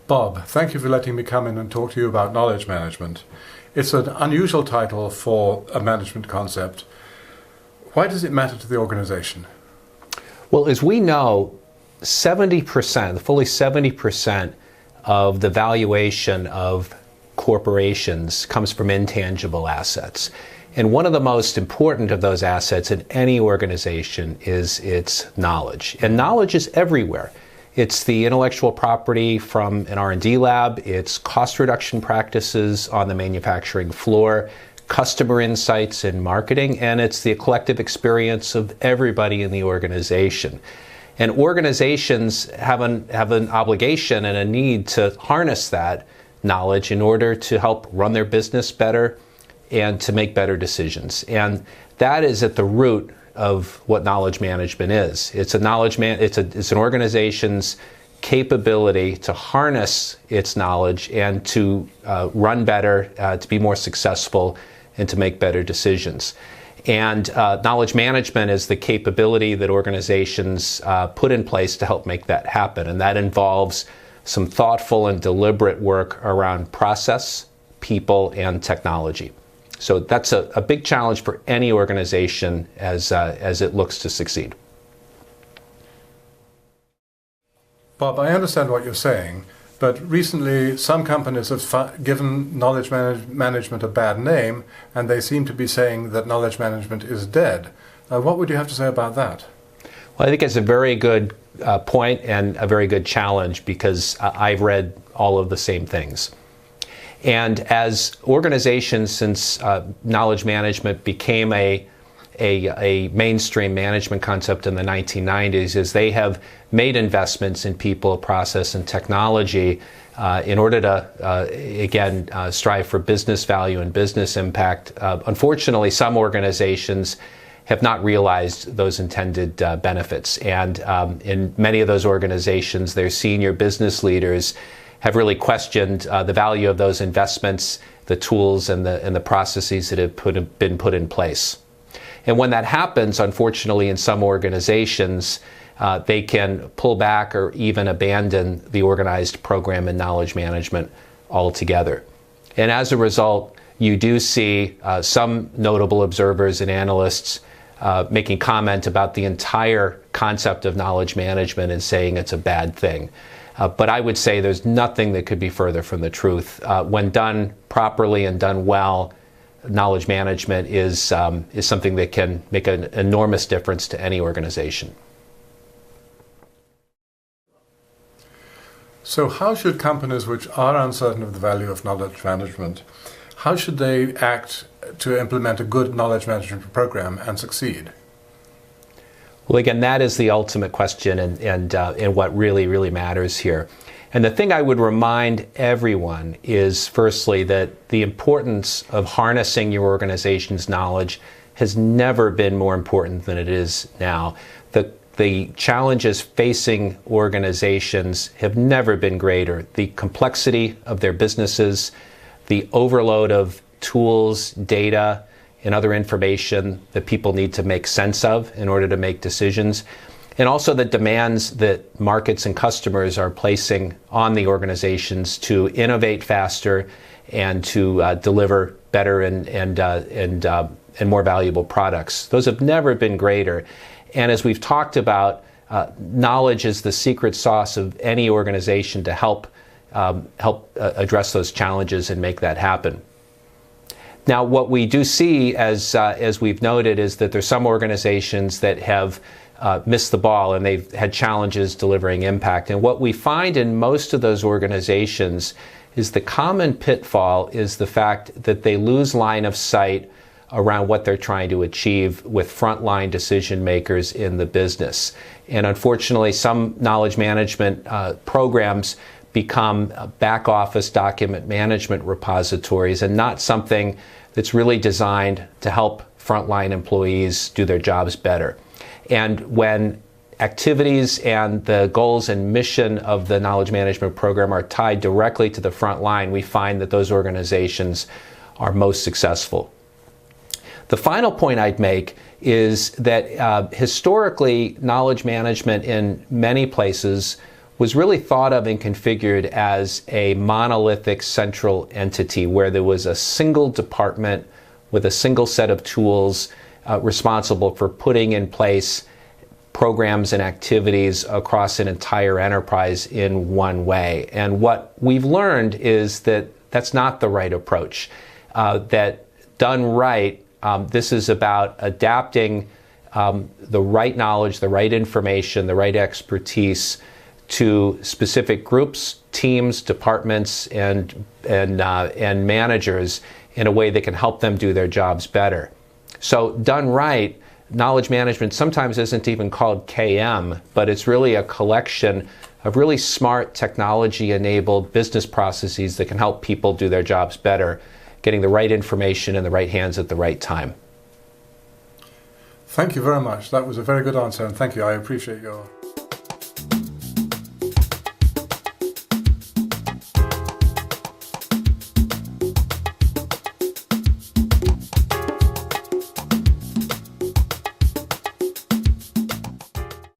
Bob, thank you for letting me come in and talk to you about knowledge management. It's an unusual title for a management concept. Why does it matter to the organization? Well, as we know, 70%, fully 70% of the valuation of corporations comes from intangible assets. And one of the most important of those assets in any organization is its knowledge. And knowledge is everywhere. It's the intellectual property from an R&D lab, it's cost reduction practices on the manufacturing floor, customer insights in marketing, and it's the collective experience of everybody in the organization. And organizations have an obligation and a need to harness that knowledge in order to help run their business better and to make better decisions. And that is at the root of what knowledge management is. It's it's an organization's capability to harness its knowledge and to run better, to be more successful, and to make better decisions. And knowledge management is the capability that organizations put in place to help make that happen. And that involves some thoughtful and deliberate work around process, people, and technology. So that's a big challenge for any organization as it looks to succeed. Bob, I understand what you're saying, but recently some companies have given knowledge management a bad name, and they seem to be saying that knowledge management is dead. What would you have to say about that? Well, I think it's a very good point and a very good challenge, because I've read all of the same things. And as organizations, since knowledge management became a mainstream management concept in the 1990s, is they have made investments in people, process, and technology in order to, again, strive for business value and business impact. Unfortunately, some organizations have not realized those intended benefits. And in many of those organizations, their senior business leaders have really questioned the value of those investments, the tools and the processes that have been put in place. And when that happens, unfortunately, in some organizations, they can pull back or even abandon the organized program in knowledge management altogether. And as a result, you do see some notable observers and analysts making comment about the entire concept of knowledge management and saying it's a bad thing. But I would say there's nothing that could be further from the truth. When done properly and done well, knowledge management is something that can make an enormous difference to any organization. So how should companies which are uncertain of the value of knowledge management, how should they act to implement a good knowledge management program and succeed? Well, again, that is the ultimate question and what really matters here. And the thing I would remind everyone is, firstly, that the importance of harnessing your organization's knowledge has never been more important than it is now. The challenges facing organizations have never been greater. The complexity of their businesses, the overload of tools, data, and other information that people need to make sense of in order to make decisions, and also the demands that markets and customers are placing on the organizations to innovate faster and to deliver better and more valuable products. Those have never been greater. And as we've talked about, knowledge is the secret sauce of any organization to help address those challenges and make that happen. Now, what we do see, as we've noted, is that there's some organizations that have missed the ball and they've had challenges delivering impact. And what we find in most of those organizations is the common pitfall is the fact that they lose line of sight around what they're trying to achieve with frontline decision makers in the business. And unfortunately, some knowledge management programs become back office document management repositories and not something that's really designed to help frontline employees do their jobs better. And when activities and the goals and mission of the knowledge management program are tied directly to the front line, we find that those organizations are most successful. The final point I'd make is that historically, knowledge management in many places was really thought of and configured as a monolithic central entity where there was a single department with a single set of tools responsible for putting in place programs and activities across an entire enterprise in one way. And what we've learned is that that's not the right approach. That done right, this is about adapting the right knowledge, the right information, the right expertise to specific groups, teams, departments, and managers in a way that can help them do their jobs better. So done right, knowledge management sometimes isn't even called KM, but it's really a collection of really smart technology-enabled business processes that can help people do their jobs better, getting the right information in the right hands at the right time. Thank you very much. That was a very good answer, and thank you. I appreciate your...